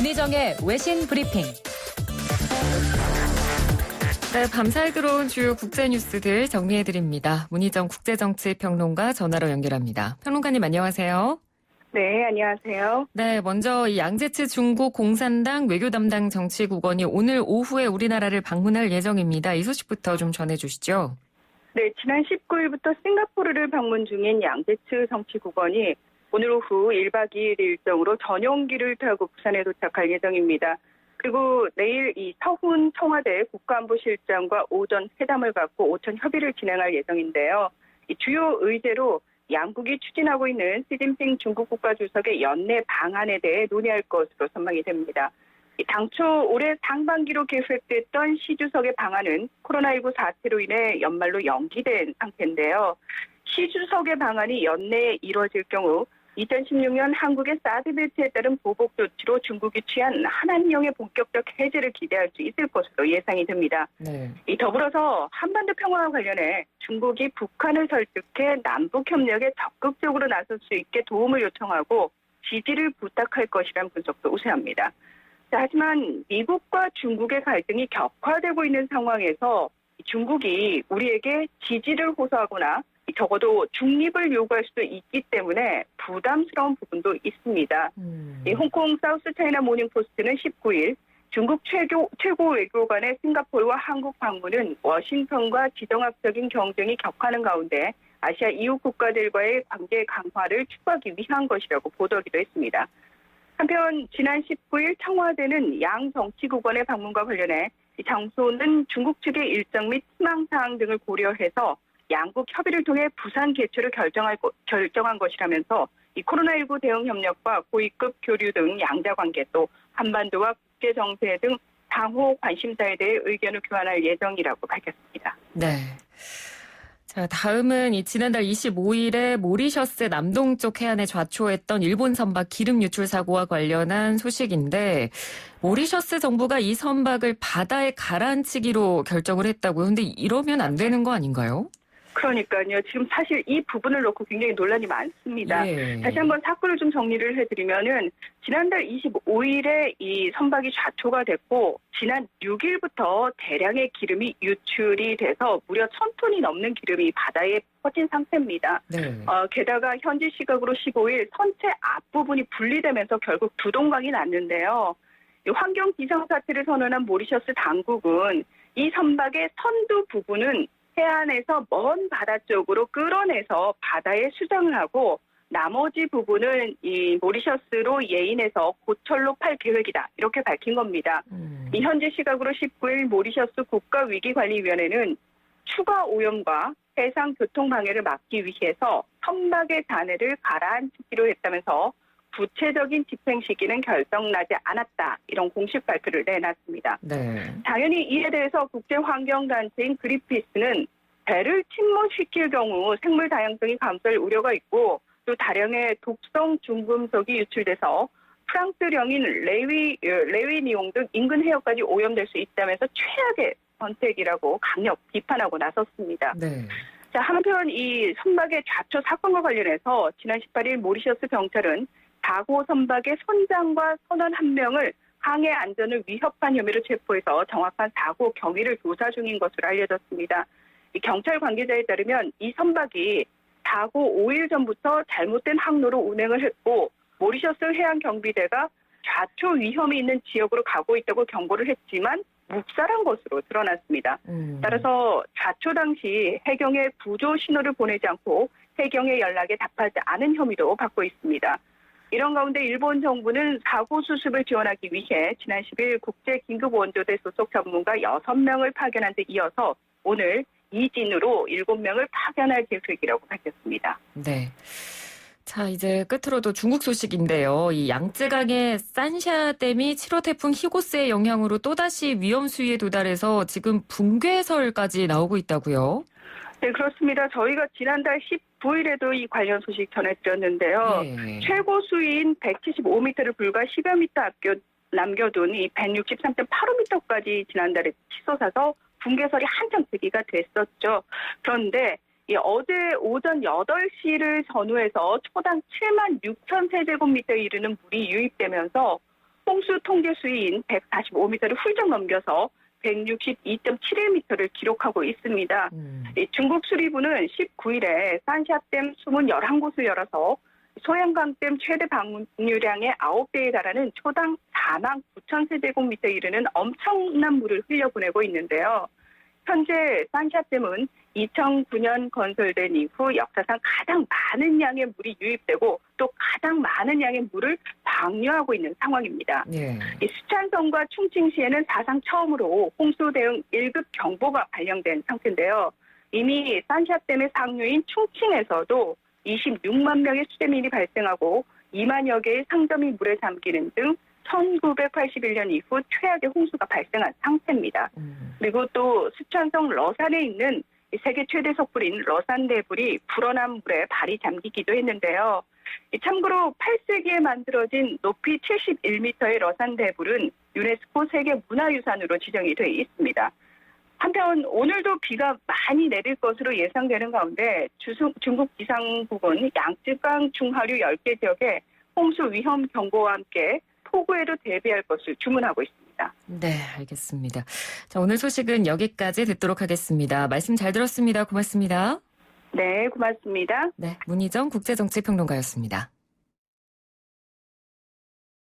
문희정의 외신 브리핑. 네, 밤사이 들어온 주요 국제 뉴스들 정리해드립니다. 문희정 국제정치평론가 전화로 연결합니다. 평론가님 안녕하세요. 네, 안녕하세요. 네, 먼저 이 양제츠 중국 공산당 외교 담당 정치국원이 오늘 오후에 우리나라를 방문할 예정입니다. 이 소식부터 좀 전해주시죠. 네, 지난 19일부터 싱가포르를 방문 중인 양제츠 정치국원이 오늘 오후 1박 2일 일정으로 전용기를 타고 부산에 도착할 예정입니다. 그리고 내일 이 서훈 청와대 국가안보실장과 오전 회담을 갖고 오천 협의를 진행할 예정인데요. 이 주요 의제로 양국이 추진하고 있는 시진핑 중국 국가주석의 연내 방안에 대해 논의할 것으로 전망이 됩니다. 당초 올해 상반기로 계획됐던 시 주석의 방안은 코로나19 사태로 인해 연말로 연기된 상태인데요. 시 주석의 방안이 연내에 이뤄질 경우 2016년 한국의 사드 배치에 따른 보복 조치로 중국이 취한 한한령의 본격적 해제를 기대할 수 있을 것으로 예상이 됩니다. 네. 더불어서 한반도 평화와 관련해 중국이 북한을 설득해 남북 협력에 적극적으로 나설 수 있게 도움을 요청하고 지지를 부탁할 것이라는 분석도 우세합니다. 하지만 미국과 중국의 갈등이 격화되고 있는 상황에서 중국이 우리에게 지지를 호소하거나 적어도 중립을 요구할 수도 있기 때문에 부담스러운 부분도 있습니다. 홍콩 사우스차이나 모닝포스트는 19일 중국 최고 외교관의 싱가포르와 한국 방문은 워싱턴과 지정학적인 경쟁이 격화하는 가운데 아시아 이웃 국가들과의 관계 강화를 추구하기 위한 것이라고 보도하기도 했습니다. 한편 지난 19일 청와대는 양 정치국원의 방문과 관련해 장소는 중국 측의 일정 및 희망사항 등을 고려해서 양국 협의를 통해 부산 개최를 결정한 것이라면서 이 코로나19 대응 협력과 고위급 교류 등 양자 관계 또 한반도와 국제 정세 등 상호 관심사에 대해 의견을 교환할 예정이라고 밝혔습니다. 네. 자, 다음은 지난달 25일에 모리셔스 남동쪽 해안에 좌초했던 일본 선박 기름 유출 사고와 관련한 소식인데 모리셔스 정부가 이 선박을 바다에 가라앉히기로 결정을 했다고요. 근데 이러면 안 되는 거 아닌가요? 그러니까요. 지금 사실 이 부분을 놓고 굉장히 논란이 많습니다. 예. 다시 한번 사건을 좀 정리를 해드리면은 지난달 25일에 이 선박이 좌초가 됐고 지난 6일부터 대량의 기름이 유출이 돼서 무려 1,000톤이 넘는 기름이 바다에 퍼진 상태입니다. 네. 게다가 현지 시각으로 15일 선체 앞부분이 분리되면서 결국 두동강이 났는데요. 이 환경 비상사태를 선언한 모리셔스 당국은 이 선박의 선두 부분은 해안에서 먼 바다 쪽으로 끌어내서 바다에 수정을 하고 나머지 부분은 이 모리셔스로 예인해서 고철로 팔 계획이다. 이렇게 밝힌 겁니다. 이 현지 시각으로 19일 모리셔스 국가위기관리위원회는 추가 오염과 해상 교통 방해를 막기 위해서 선박의 잔해를 가라앉히기로 했다면서 구체적인 집행 시기는 결정나지 않았다. 이런 공식 발표를 내놨습니다. 네. 당연히 이에 대해서 국제환경단체인 그린피스는 배를 침몰시킬 경우 생물 다양성이 감소할 우려가 있고 또 다량의 독성 중금속이 유출돼서 프랑스령인 레위니옹 등 인근 해역까지 오염될 수 있다면서 최악의 선택이라고 강력 비판하고 나섰습니다. 네. 자, 한편 이 선박의 좌초 사건과 관련해서 지난 18일 모리셔스 경찰은 사고 선박의 선장과 선원 1명을 항해 안전을 위협한 혐의로 체포해서 정확한 사고 경위를 조사 중인 것으로 알려졌습니다. 이 경찰 관계자에 따르면 이 선박이 사고 5일 전부터 잘못된 항로로 운행을 했고 모리셔스 해양경비대가 좌초 위험이 있는 지역으로 가고 있다고 경고를 했지만 묵살한 것으로 드러났습니다. 따라서 좌초 당시 해경에 구조 신호를 보내지 않고 해경의 연락에 답하지 않은 혐의도 받고 있습니다. 이런 가운데 일본 정부는 사고 수습을 지원하기 위해 지난 10일 국제긴급원조대 소속 전문가 6명을 파견한 데 이어서 오늘 이진으로 7명을 파견할 계획이라고 밝혔습니다. 네. 자, 이제 끝으로도 중국 소식인데요. 이 양쯔강의 산샤댐이 7호 태풍 히고스의 영향으로 또다시 위험 수위에 도달해서 지금 붕괴설까지 나오고 있다고요? 네, 그렇습니다. 저희가 지난달 19일에도 이 관련 소식 전해드렸는데요. 네. 최고 수위인 175m를 불과 10여 미터 남겨둔 이 163.85m까지 지난달에 치솟아서 붕괴설이 한창 제기가 됐었죠. 그런데 어제 오전 8시를 전후해서 초당 7만 6천 세제곱미터에 이르는 물이 유입되면서 홍수 통계 수위인 145m를 훌쩍 넘겨서 162.71m를 기록하고 있습니다. 이 중국 수리부는 19일에 산샤댐 수문 11곳을 열어서 소양강댐 최대 방류량의 9배에 달하는 초당 4만 9천 세제곱미터 이르는 엄청난 물을 흘려보내고 있는데요. 현재 산샤댐은 2009년 건설된 이후 역사상 가장 많은 양의 물이 유입되고 또 가장 많은 양의 물을 방류하고 있는 상황입니다. 네. 이 수찬성과 충칭시에는 사상 처음으로 홍수 대응 1급 경보가 발령된 상태인데요. 이미 산샤댐의 상류인 충칭에서도 26만 명의 수재민이 발생하고 2만여 개의 상점이 물에 잠기는 등 1981년 이후 최악의 홍수가 발생한 상태입니다. 그리고 또 수천성 러산에 있는 세계 최대 석불인 러산대불이 불어난 물에 발이 잠기기도 했는데요. 참고로 8세기에 만들어진 높이 71m의 러산대불은 유네스코 세계문화유산으로 지정이 되어 있습니다. 한편 오늘도 비가 많이 내릴 것으로 예상되는 가운데 중국 기상국은 양쯔강 중하류 10개 지역에 홍수 위험 경보와 함께 폭우에도 대비할 것을 주문하고 있습니다. 네, 알겠습니다. 자, 오늘 소식은 여기까지 듣도록 하겠습니다. 말씀 잘 들었습니다. 고맙습니다. 네, 고맙습니다. 네, 문희정 국제정치평론가였습니다.